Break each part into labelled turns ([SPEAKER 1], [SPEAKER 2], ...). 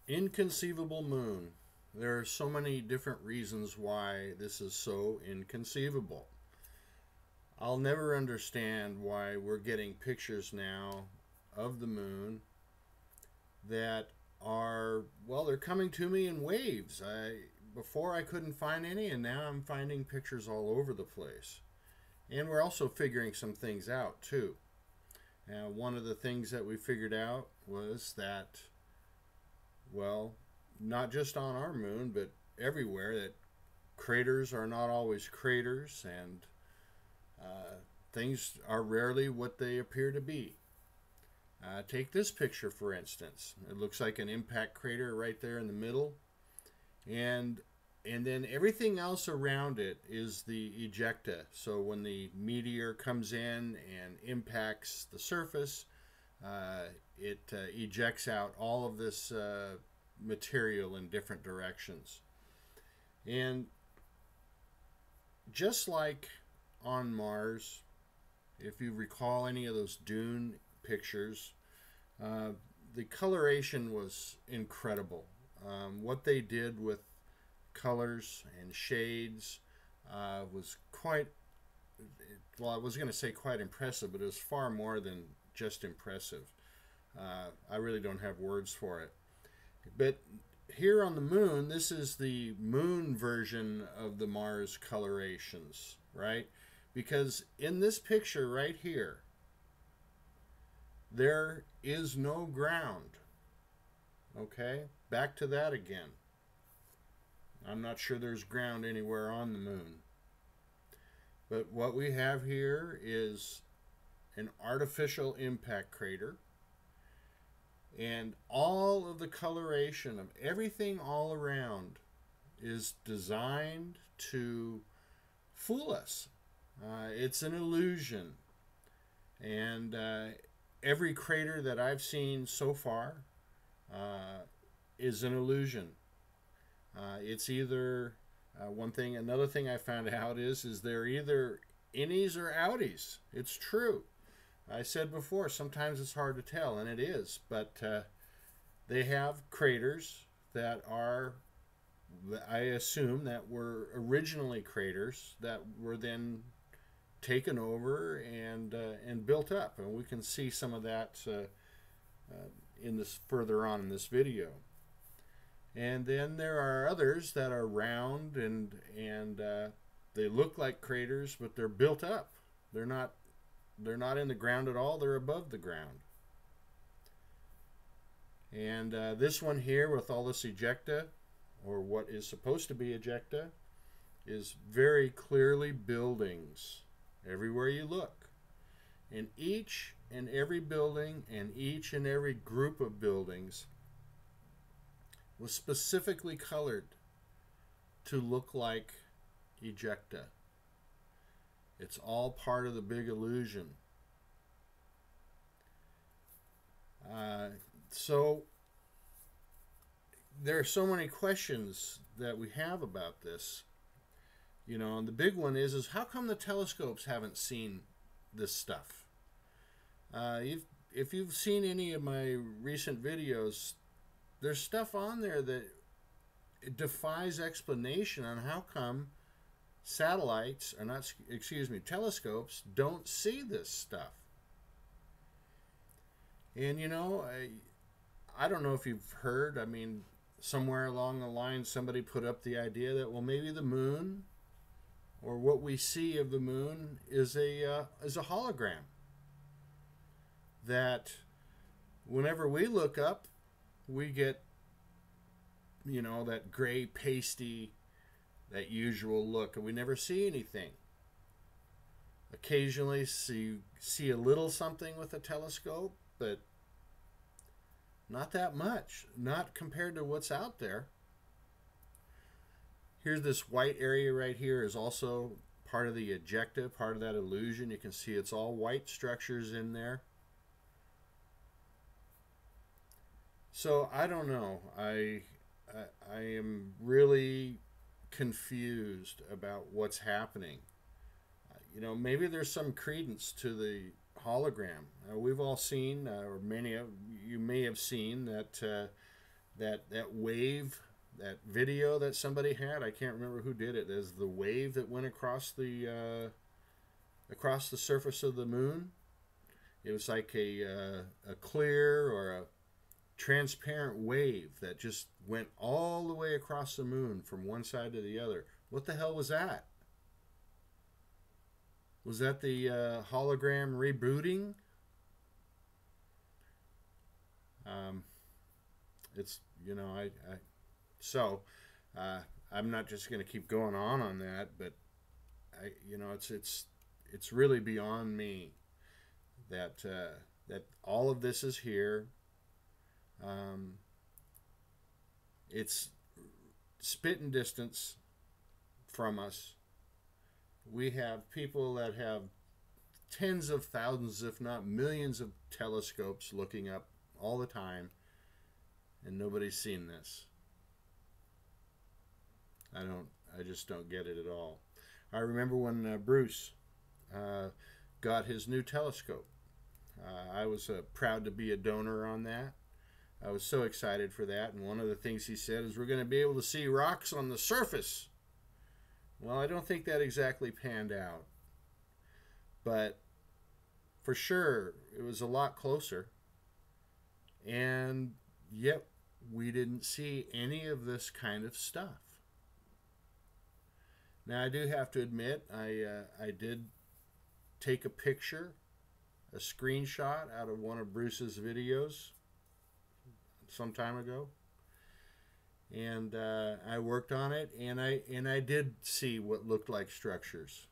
[SPEAKER 1] Inconceivable Moon. There are so many different reasons why this is so inconceivable. I'll never understand why we're getting pictures now of the moon that are, well, they're coming to me in waves. Before I couldn't find any, and now I'm finding pictures all over the place. And we're also figuring some things out too. One of the things that we figured out was that, well, not just on our moon, but everywhere, that craters are not always craters, and things are rarely what they appear to be. Take this picture, for instance. It looks like an impact crater right there in the middle, and then everything else around it is the ejecta. So when the meteor comes in and impacts the surface, it ejects out all of this material in different directions. And just like on Mars, if you recall any of those dune pictures, the coloration was incredible. What they did with colors and shades was quite, well, I was going to say quite impressive, but it was far more than just impressive. I really don't have words for it. But here on the moon, this is the moon version of the Mars colorations, right? Because in this picture right here, there is no ground. Okay, back to that again. I'm not sure there's ground anywhere on the moon. But what we have here is an artificial impact crater, and all of the coloration of everything all around is designed to fool us. It's an illusion. And every crater that I've seen so far is an illusion. It's either another thing I found out is they're either innies or outies. It's true. I said before, sometimes it's hard to tell, and it is, but they have craters that are, I assume, that were originally craters that were then taken over and built up, and we can see some of that in this further on in this video. And then there are others that are round and they look like craters, but they're built up. They're not in the ground at all. They're above the ground. And this one here with all this ejecta, or what is supposed to be ejecta, is very clearly buildings everywhere you look. And each and every building and each and every group of buildings was specifically colored to look like ejecta. It's all part of the big illusion. So there are so many questions that we have about this. You know, and the big one is how come the telescopes haven't seen this stuff? If you've seen any of my recent videos, there's stuff on there that it defies explanation on how come satellites, or not, excuse me, telescopes don't see this stuff. And you know, I don't know if you've heard, I mean, somewhere along the line somebody put up the idea that, well, maybe the moon, or what we see of the moon, is a hologram. That whenever we look up, we get, you know, that gray, pasty, that usual look, and we never see anything. Occasionally see a little something with a telescope, but not that much, not compared to what's out there. Here's this white area right here is also part of the ejecta, part of that illusion. You can see it's all white structures in there. So I don't know. I am really confused about what's happening. You know, maybe there's some credence to the hologram. We've all seen, or many of you may have seen, that that wave, that video that somebody had. I can't remember who did it. There's the wave that went across the surface of the moon. It was like a clear or a transparent wave that just went all the way across the moon from one side to the other. What the hell was that? Was that the hologram rebooting? It's, you know, I'm not just going to keep going on that, but it's really beyond me that that all of this is here. It's spitting distance from us. We have people that have tens of thousands, if not millions, of telescopes looking up all the time, and nobody's seen this. I just don't get it at all. I remember when Bruce got his new telescope. I was proud to be a donor on that. I was so excited for that, and one of the things he said is we're going to be able to see rocks on the surface. Well, I don't think that exactly panned out, but for sure it was a lot closer, and yet we didn't see any of this kind of stuff. Now, I do have to admit, I did take a picture, a screenshot out of one of Bruce's videos some time ago, and I worked on it, and I did see what looked like structures.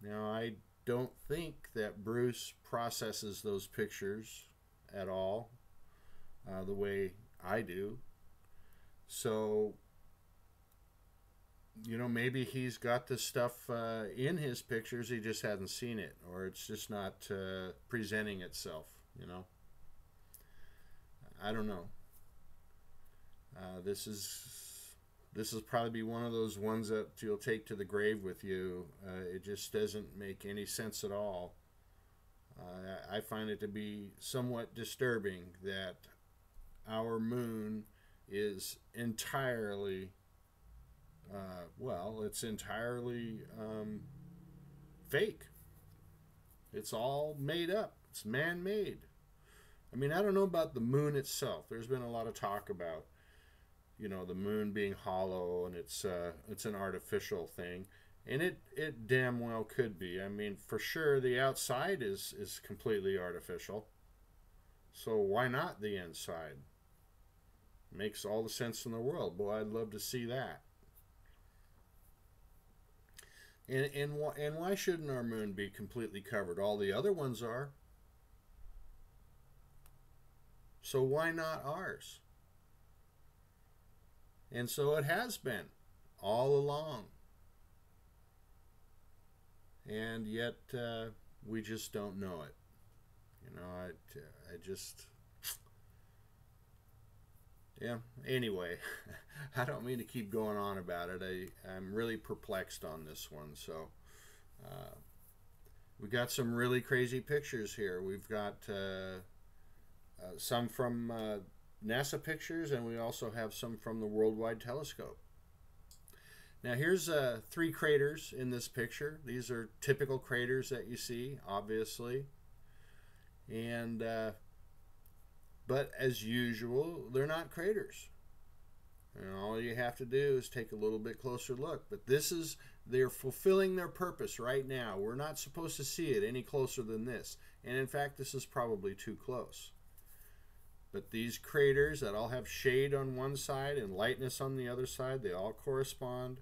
[SPEAKER 1] Now, I don't think that Bruce processes those pictures at all the way I do. So, you know, maybe he's got this stuff in his pictures, he just hasn't seen it, or it's just not presenting itself, you know. I don't know. This is probably one of those ones that you'll take to the grave with you. It just doesn't make any sense at all. I find it to be somewhat disturbing that our moon is entirely, it's entirely fake. It's all made up. It's man-made. I mean, I don't know about the moon itself. There's been a lot of talk about, you know, the moon being hollow and it's an artificial thing, and it damn well could be. I mean, for sure, the outside is completely artificial. So why not the inside? Makes all the sense in the world. Boy, I'd love to see that. And why shouldn't our moon be completely covered? All the other ones are. So why not ours? And so it has been all along. And yet we just don't know it. You know, I just... Yeah, anyway, I don't mean to keep going on about it. I'm really perplexed on this one. So we got some really crazy pictures here. We've got some from NASA pictures, and we also have some from the WorldWideTelescope. Now here's 3 craters in this picture. These are typical craters that you see, obviously. And but as usual, they're not craters. And all you have to do is take a little bit closer look. But they're fulfilling their purpose right now. We're not supposed to see it any closer than this. And in fact, this is probably too close. But these craters that all have shade on one side and lightness on the other side, they all correspond.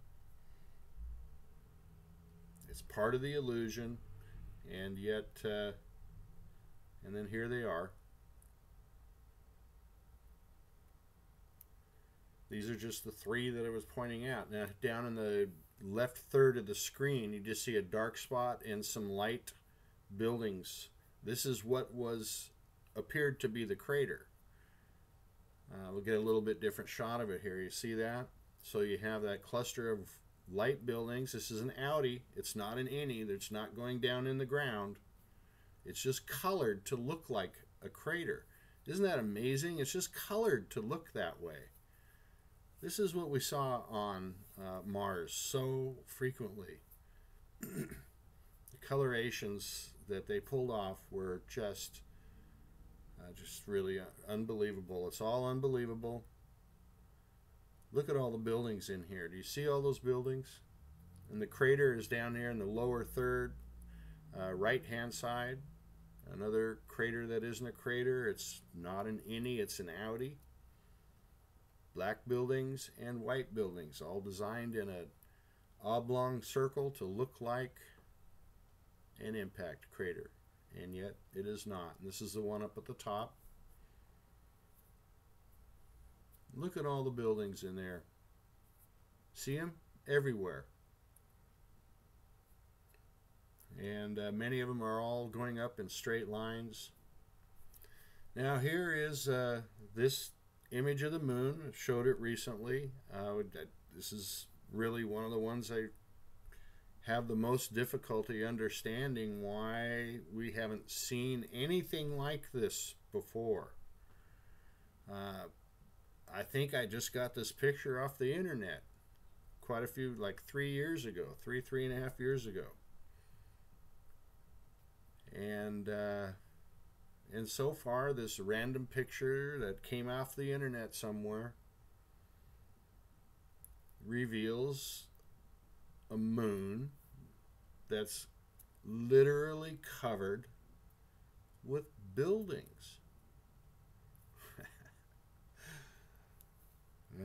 [SPEAKER 1] It's part of the illusion. And yet, and then here they are. These are just the 3 that I was pointing out. Now, down in the left third of the screen, you just see a dark spot and some light buildings. This is what appeared to be the crater. We'll get a little bit different shot of it here. You see that? So you have that cluster of light buildings. This is an outie. It's not an innie. It's not going down in the ground. It's just colored to look like a crater. Isn't that amazing? It's just colored to look that way. This is what we saw on Mars so frequently. The colorations that they pulled off were just really unbelievable. It's all unbelievable. Look at all the buildings in here. Do you see all those buildings? And the crater is down there in the lower third, right-hand side. Another crater that isn't a crater. It's not an innie, it's an outie. Black buildings and white buildings, all designed in an oblong circle to look like an impact crater. And yet it is not. And this is the one up at the top. Look at all the buildings in there. See them? Everywhere. And many of them are all going up in straight lines. Now here is this image of the moon. I showed it recently. This is really one of the ones I have the most difficulty understanding why we haven't seen anything like this before. I think I just got this picture off the internet quite a few, like 3 years ago, three and a half years ago. And so far, this random picture that came off the internet somewhere reveals a moon that's literally covered with buildings.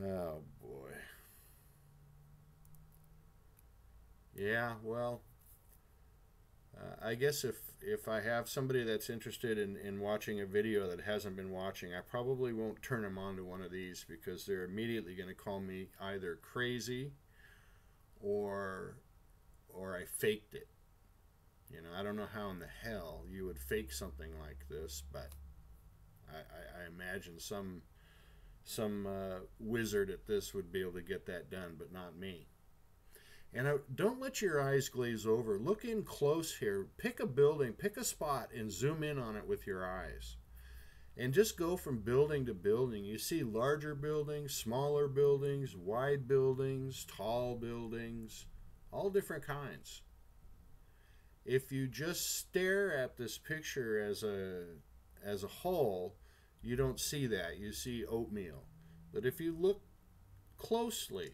[SPEAKER 1] Oh boy. Yeah, well, I guess if I have somebody that's interested in watching a video that hasn't been watching, I probably won't turn them on to one of these, because they're immediately going to call me either crazy or I faked it. You know, I don't know how in the hell you would fake something like this, but I imagine some wizard at this would be able to get that done, but not me. And don't let your eyes glaze over. Look in close here. Pick a building, pick a spot, and zoom in on it with your eyes. And just go from building to building. You see larger buildings, smaller buildings, wide buildings, tall buildings, all different kinds. If you just stare at this picture as a whole, you don't see that. You see oatmeal. But if you look closely,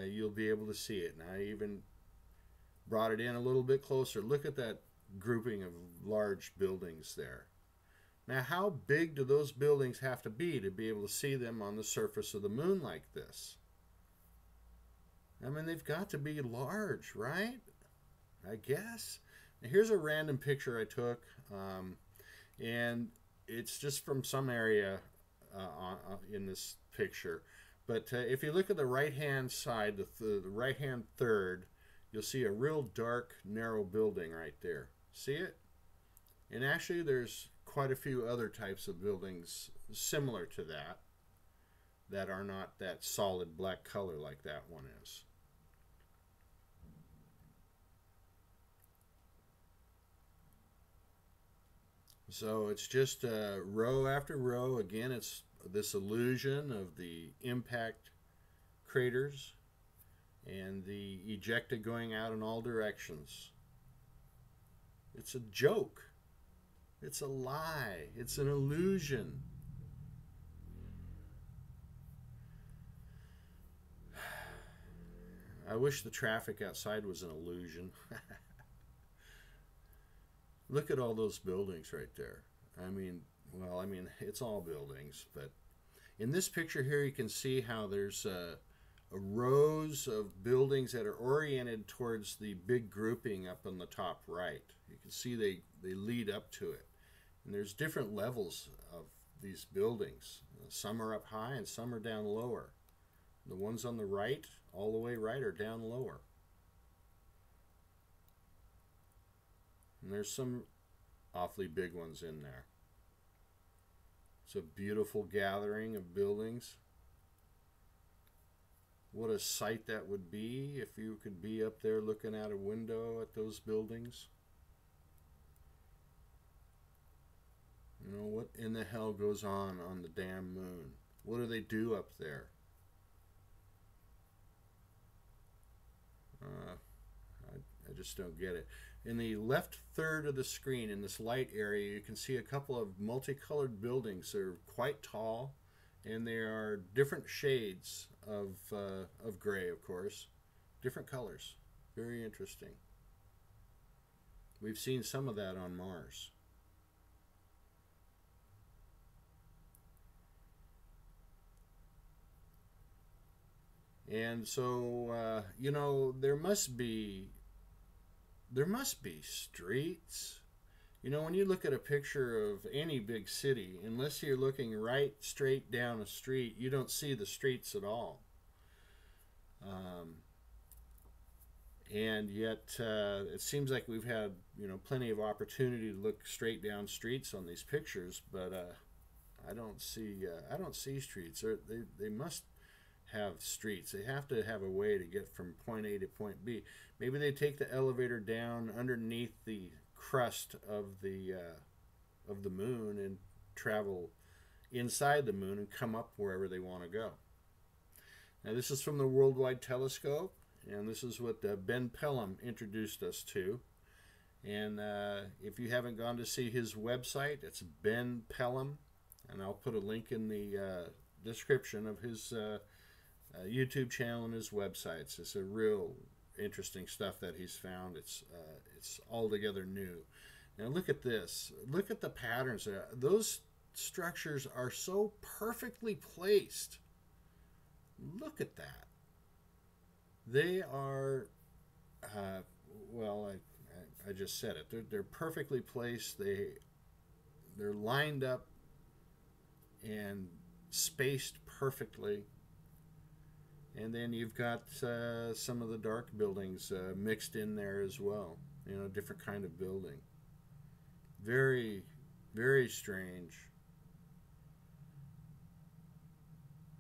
[SPEAKER 1] you'll be able to see it. And I even brought it in a little bit closer. Look at that grouping of large buildings there. Now, how big do those buildings have to be able to see them on the surface of the moon like this? I mean, they've got to be large, right? I guess. Now, here's a random picture I took, and it's just from some area in this picture. But if you look at the right-hand side, the right-hand third, you'll see a real dark, narrow building right there. See it? And actually, there's quite a few other types of buildings similar to that are not that solid black color like that one is. So it's just row after row. Again, it's this illusion of the impact craters and the ejecta going out in all directions. It's a joke. It's a lie. It's an illusion. I wish the traffic outside was an illusion. Look at all those buildings right there. I mean, well, it's all buildings, but in this picture here, you can see how there's rows of buildings that are oriented towards the big grouping up on the top right. You can see they lead up to it. And there's different levels of these buildings. Some are up high and some are down lower. The ones on the right, all the way right, are down lower. And there's some awfully big ones in there. It's a beautiful gathering of buildings. What a sight that would be if you could be up there looking out a window at those buildings. You know, what in the hell goes on the damn moon? What do they do up there? I just don't get it. In the left third of the screen, in this light area, you can see a couple of multicolored buildings. They're quite tall, and they are different shades of gray, of course. Different colors. Very interesting. We've seen some of that on Mars. And so, you know, there must be streets. You know, when you look at a picture of any big city, unless you're looking right straight down a street, you don't see the streets at all. And yet, it seems like we've had, you know, plenty of opportunity to look straight down streets on these pictures, but I don't see streets. They must have streets. They have to have a way to get from point A to point B. Maybe they take the elevator down underneath the crust of the moon and travel inside the moon and come up wherever they want to go. Now this is from the Worldwide Telescope, and this is what Ben Pellom introduced us to. And if you haven't gone to see his website, it's Ben Pellom, and I'll put a link in the description of his YouTube channel and his websites. It's a real interesting stuff that he's found. It's altogether new. Now look at this. Look at the patterns. Those structures are so perfectly placed. Look at that. They are, well, I just said it. They're perfectly placed. They're lined up and spaced perfectly. And then you've got some of the dark buildings mixed in there as well. You know, different kind of building. Very, very strange.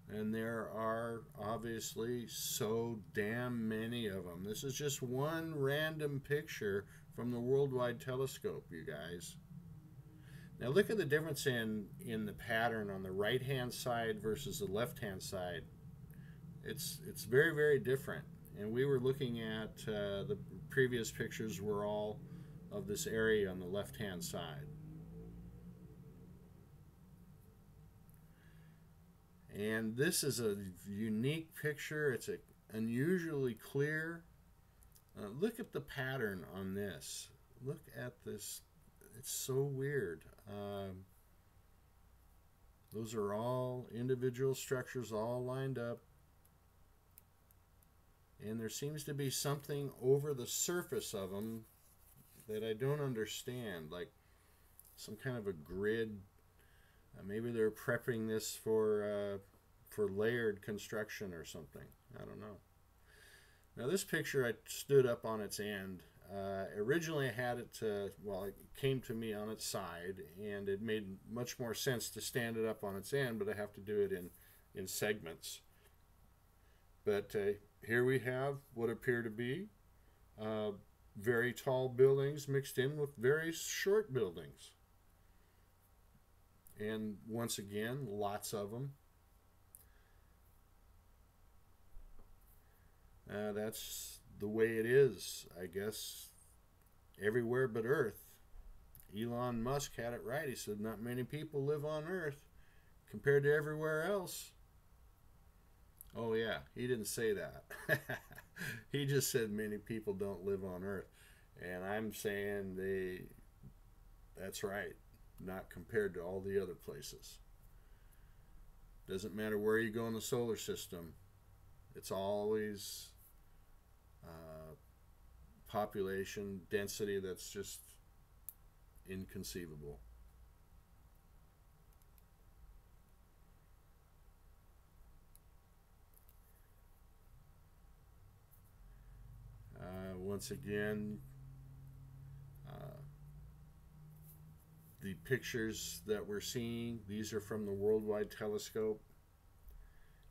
[SPEAKER 1] And there are obviously so damn many of them. This is just one random picture from the Worldwide Telescope, you guys. Now look at the difference in the pattern on the right-hand side versus the left-hand side. It's very, very different. And we were looking at the previous pictures were all of this area on the left-hand side. And this is a unique picture. It's unusually clear. Look at the pattern on this. Look at this. It's so weird. Those are all individual structures all lined up. And there seems to be something over the surface of them that I don't understand, like some kind of a grid. Maybe they're prepping this for layered construction or something. I don't know. Now this picture I stood up on its end. Originally I had it, well, it came to me on its side, and it made much more sense to stand it up on its end, but I have to do it in segments. But here we have what appear to be very tall buildings mixed in with very short buildings. And once again, lots of them. That's the way it is, I guess, everywhere but Earth. Elon Musk had it right. He said not many people live on Earth compared to everywhere else. Oh yeah, he didn't say that. He just said many people don't live on Earth. And I'm saying that's right. Not compared to all the other places. Doesn't matter where you go in the solar system. It's always population density that's just inconceivable. Once again, the pictures that we're seeing, these are from the Worldwide Telescope.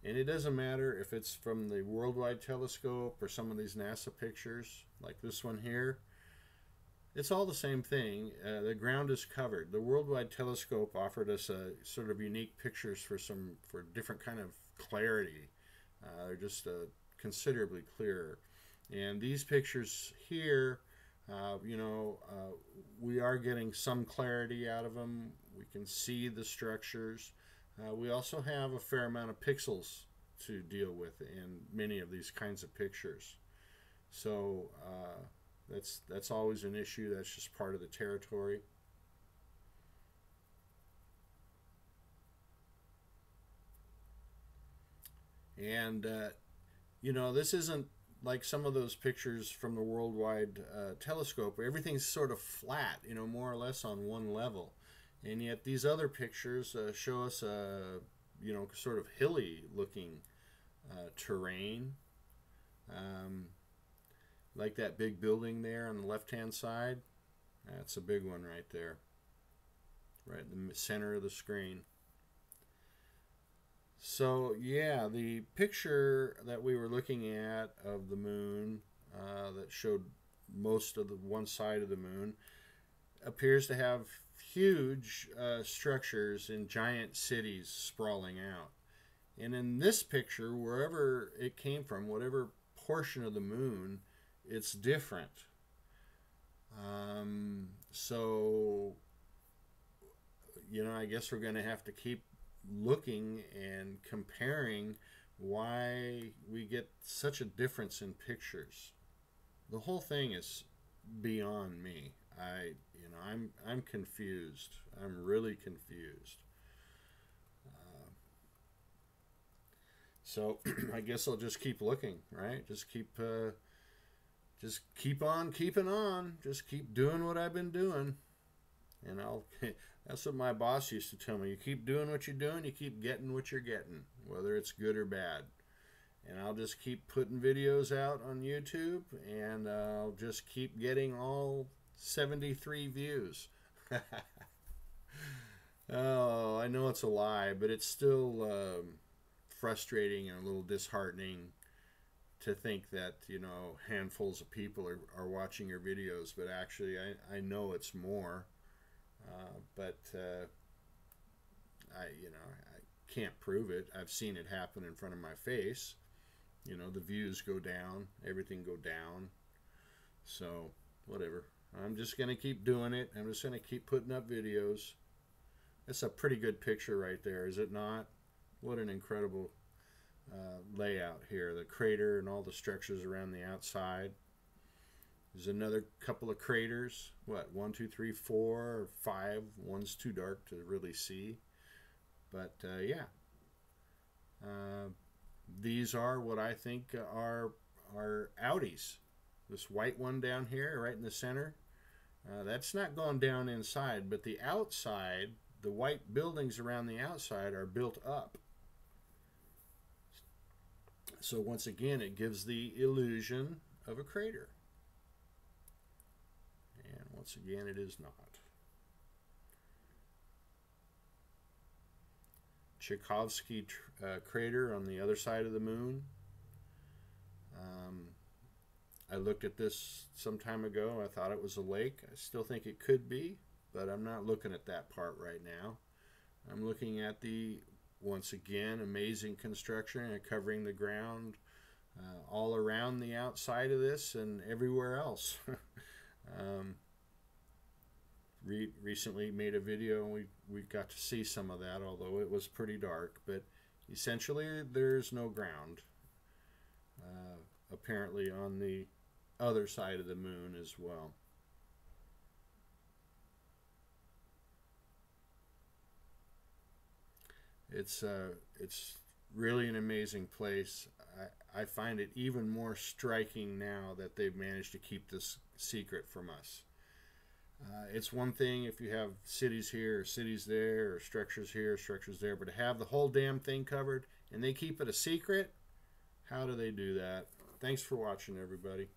[SPEAKER 1] And it doesn't matter if it's from the Worldwide Telescope or some of these NASA pictures, like this one here. It's all the same thing. The ground is covered. The Worldwide Telescope offered us a sort of unique pictures for different kind of clarity. They're just considerably clearer. And these pictures here, we are getting some clarity out of them. We can see the structures. We also have a fair amount of pixels to deal with in many of these kinds of pictures. So that's always an issue. That's just part of the territory. And this isn't like some of those pictures from the Worldwide Telescope where everything's sort of flat, more or less on one level. And yet these other pictures show us a, sort of hilly looking terrain. Like that big building there on the left-hand side. That's a big one right there. Right in the center of the screen. So yeah, the picture that we were looking at of the moon that showed most of the one side of the moon appears to have huge structures in giant cities sprawling out. And in this picture, wherever it came from, whatever portion of the moon, it's different. So, I guess we're going to have to keep looking and comparing why we get such a difference in pictures. The whole thing is beyond me. I'm confused. I'm really confused. So I guess I'll just keep looking, right? Just keep on keeping on. Just keep doing what I've been doing. And that's what my boss used to tell me. You keep doing what you're doing, you keep getting what you're getting, whether it's good or bad. And I'll just keep putting videos out on YouTube, and I'll just keep getting all 73 views. Oh, I know it's a lie, but it's still frustrating and a little disheartening to think that, handfuls of people are watching your videos, but actually I know it's more. But I can't prove it. I've seen it happen in front of my face. The views go down, everything go down. So whatever. I'm just gonna keep doing it. I'm just gonna keep putting up videos. That's a pretty good picture right there, is it not? What an incredible layout here. The crater and all the structures around the outside. There's another couple of craters. What, 1, 2, 3, 4, or 5. One's too dark to really see. But yeah. These are what I think are outies. This white one down here, right in the center, that's not going down inside, but the outside, the white buildings around the outside are built up. So once again, it gives the illusion of a crater. And once again, it is not. Tchaikovsky crater on the other side of the moon. I looked at this some time ago. I thought it was a lake. I still think it could be, but I'm not looking at that part right now. I'm looking at the, once again, amazing construction and covering the ground all around the outside of this and everywhere else. Recently made a video and we got to see some of that, although it was pretty dark. But essentially there's no ground apparently on the other side of the moon as well. It's really an amazing place. I find it even more striking now that they've managed to keep this secret from us. It's one thing if you have cities here or cities there or structures here, structures there, but to have the whole damn thing covered and they keep it a secret, how do they do that? Thanks for watching, everybody.